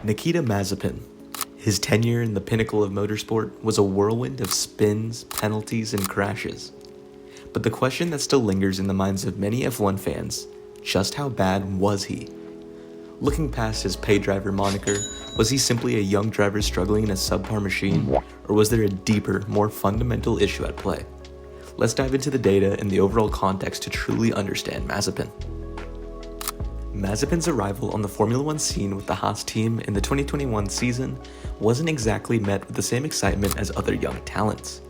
Nikita Mazepin. His tenure in the pinnacle of motorsport was a whirlwind of spins, penalties, and crashes. But the question that still lingers in the minds of many F1 fans, just how bad was he? Looking past his pay driver moniker, was he simply a young driver struggling in a subpar machine, or was there a deeper, more fundamental issue at play? Let's dive into the data and the overall context to truly understand Mazepin. Mazepin's arrival on the Formula One scene with the Haas team in the 2021 season wasn't exactly met with the same excitement as other young talents.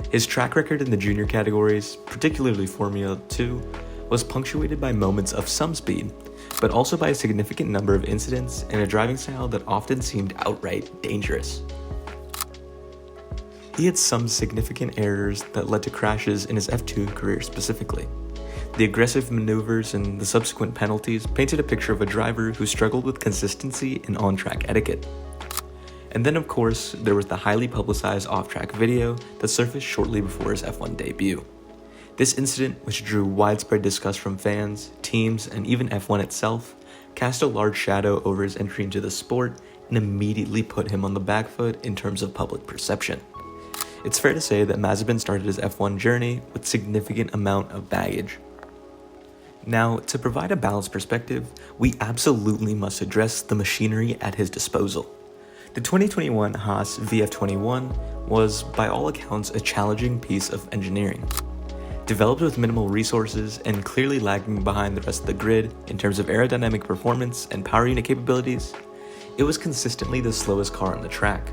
His track record in the junior categories, particularly Formula 2, was punctuated by moments of some speed, but also by a significant number of incidents and a driving style that often seemed outright dangerous. He had some significant errors that led to crashes in his F2 career specifically. The aggressive maneuvers and the subsequent penalties painted a picture of a driver who struggled with consistency and on-track etiquette. And then of course, there was the highly publicized off-track video that surfaced shortly before his F1 debut. This incident, which drew widespread disgust from fans, teams, and even F1 itself, cast a large shadow over his entry into the sport and immediately put him on the back foot in terms of public perception. It's fair to say that Mazepin started his F1 journey with significant amount of baggage. Now, to provide a balanced perspective, we absolutely must address the machinery at his disposal. The 2021 Haas VF21 was, by all accounts, a challenging piece of engineering. Developed with minimal resources and clearly lagging behind the rest of the grid in terms of aerodynamic performance and power unit capabilities, it was consistently the slowest car on the track.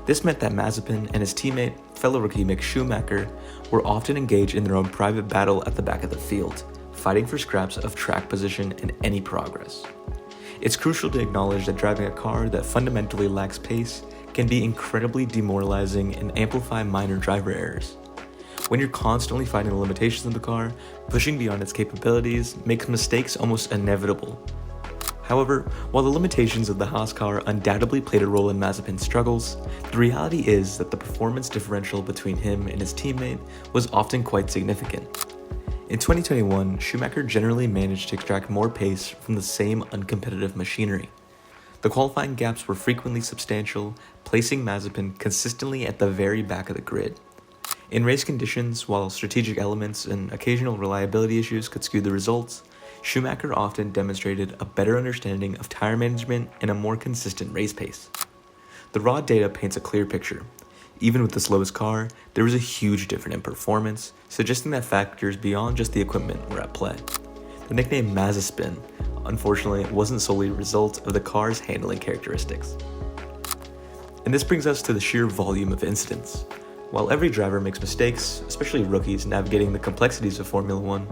This meant that Mazepin and his teammate, fellow rookie Mick Schumacher, were often engaged in their own private battle at the back of the field, fighting for scraps of track position and any progress. It's crucial to acknowledge that driving a car that fundamentally lacks pace can be incredibly demoralizing and amplify minor driver errors. When you're constantly fighting the limitations of the car, pushing beyond its capabilities makes mistakes almost inevitable. However, while the limitations of the Haas car undoubtedly played a role in Mazepin's struggles, the reality is that the performance differential between him and his teammate was often quite significant. In 2021, Schumacher generally managed to extract more pace from the same uncompetitive machinery. The qualifying gaps were frequently substantial, placing Mazepin consistently at the very back of the grid. In race conditions, while strategic elements and occasional reliability issues could skew the results, Schumacher often demonstrated a better understanding of tire management and a more consistent race pace. The raw data paints a clear picture. Even with the slowest car, there was a huge difference in performance, suggesting that factors beyond just the equipment were at play. The nickname Mazepin, unfortunately, wasn't solely a result of the car's handling characteristics. And this brings us to the sheer volume of incidents. While every driver makes mistakes, especially rookies navigating the complexities of Formula One,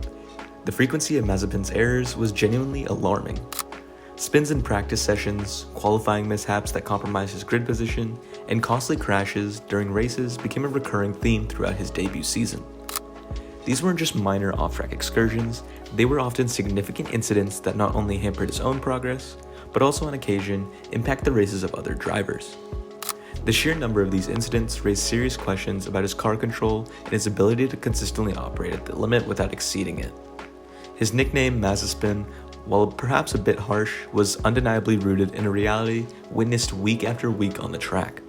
the frequency of Mazepin's errors was genuinely alarming. Spins in practice sessions, qualifying mishaps that compromised his grid position, and costly crashes during races became a recurring theme throughout his debut season. These weren't just minor off-track excursions, they were often significant incidents that not only hampered his own progress, but also on occasion impact the races of other drivers. The sheer number of these incidents raised serious questions about his car control and his ability to consistently operate at the limit without exceeding it. His nickname Mazepin, while perhaps a bit harsh, was undeniably rooted in a reality witnessed week after week on the track.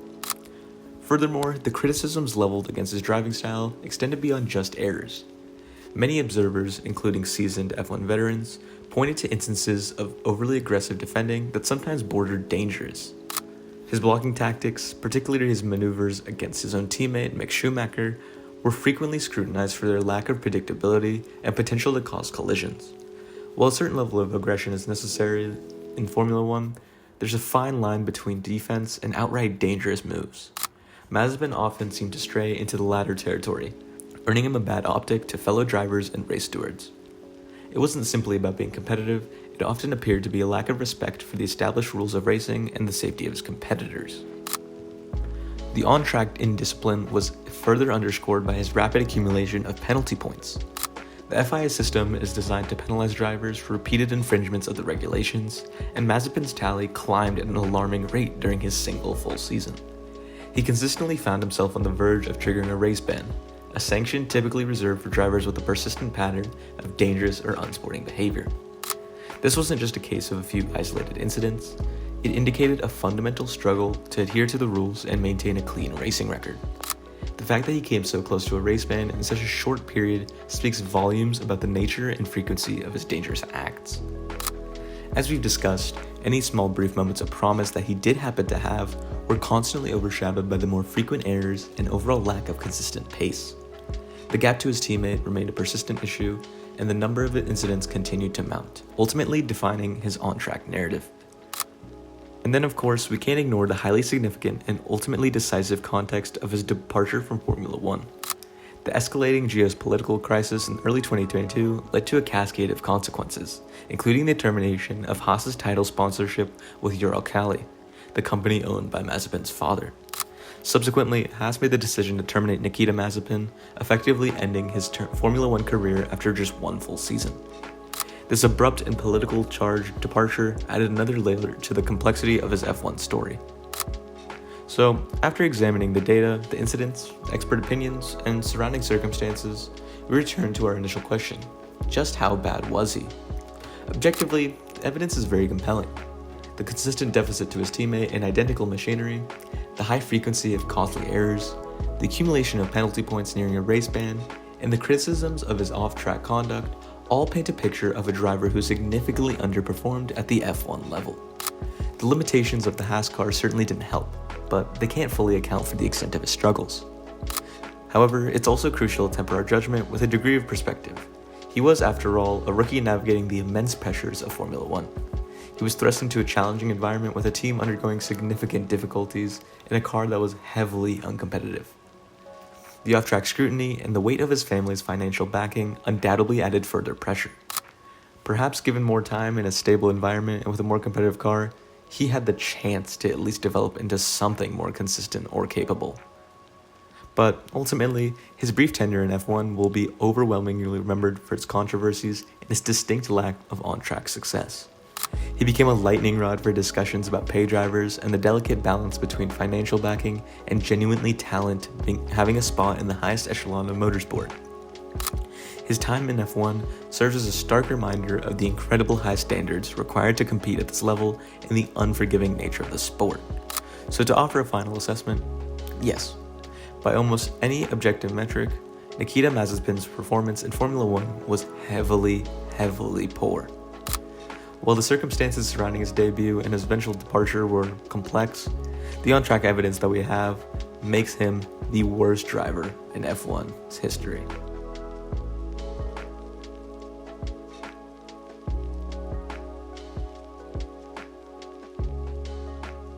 Furthermore, the criticisms leveled against his driving style extended beyond just errors. Many observers, including seasoned F1 veterans, pointed to instances of overly aggressive defending that sometimes bordered dangerous. His blocking tactics, particularly his maneuvers against his own teammate Mick Schumacher, were frequently scrutinized for their lack of predictability and potential to cause collisions. While a certain level of aggression is necessary in Formula One, there's a fine line between defense and outright dangerous moves. Mazepin often seemed to stray into the latter territory, earning him a bad optic to fellow drivers and race stewards. It wasn't simply about being competitive, it often appeared to be a lack of respect for the established rules of racing and the safety of his competitors. The on-track indiscipline was further underscored by his rapid accumulation of penalty points. The FIA system is designed to penalize drivers for repeated infringements of the regulations, and Mazepin's tally climbed at an alarming rate during his single full season. He consistently found himself on the verge of triggering a race ban, a sanction typically reserved for drivers with a persistent pattern of dangerous or unsporting behavior. This wasn't just a case of a few isolated incidents. It indicated a fundamental struggle to adhere to the rules and maintain a clean racing record. The fact that he came so close to a race ban in such a short period speaks volumes about the nature and frequency of his dangerous acts. As we've discussed, any small brief moments of promise that he did happen to have were constantly overshadowed by the more frequent errors and overall lack of consistent pace. The gap to his teammate remained a persistent issue, and the number of incidents continued to mount, ultimately defining his on-track narrative. And then of course, we can't ignore the highly significant and ultimately decisive context of his departure from Formula 1. The escalating geopolitical crisis in early 2022 led to a cascade of consequences, including the termination of Haas's title sponsorship with Uralkali, the company owned by Mazepin's father. Subsequently, Haas made the decision to terminate Nikita Mazepin, effectively ending his Formula 1 career after just one full season. This abrupt and political charged departure added another layer to the complexity of his F1 story. So, after examining the data, the incidents, expert opinions, and surrounding circumstances, we return to our initial question: just how bad was he? Objectively, the evidence is very compelling. The consistent deficit to his teammate in identical machinery, the high frequency of costly errors, the accumulation of penalty points nearing a race ban, and the criticisms of his off-track conduct all paint a picture of a driver who significantly underperformed at the F1 level. The limitations of the Haas car certainly didn't help, but they can't fully account for the extent of his struggles. However, it's also crucial to temper our judgment with a degree of perspective. He was, after all, a rookie navigating the immense pressures of Formula 1. He was thrust into a challenging environment with a team undergoing significant difficulties in a car that was heavily uncompetitive. The off-track scrutiny and the weight of his family's financial backing undoubtedly added further pressure. Perhaps given more time in a stable environment and with a more competitive car, he had the chance to at least develop into something more consistent or capable. But ultimately, his brief tenure in F1 will be overwhelmingly remembered for its controversies and its distinct lack of on-track success. He became a lightning rod for discussions about pay drivers and the delicate balance between financial backing and genuinely talent having a spot in the highest echelon of motorsport. His time in F1 serves as a stark reminder of the incredible high standards required to compete at this level and the unforgiving nature of the sport. So to offer a final assessment, yes, by almost any objective metric, Nikita Mazepin's performance in Formula 1 was heavily poor. While the circumstances surrounding his debut and his eventual departure were complex, the on-track evidence that we have makes him the worst driver in F1's history.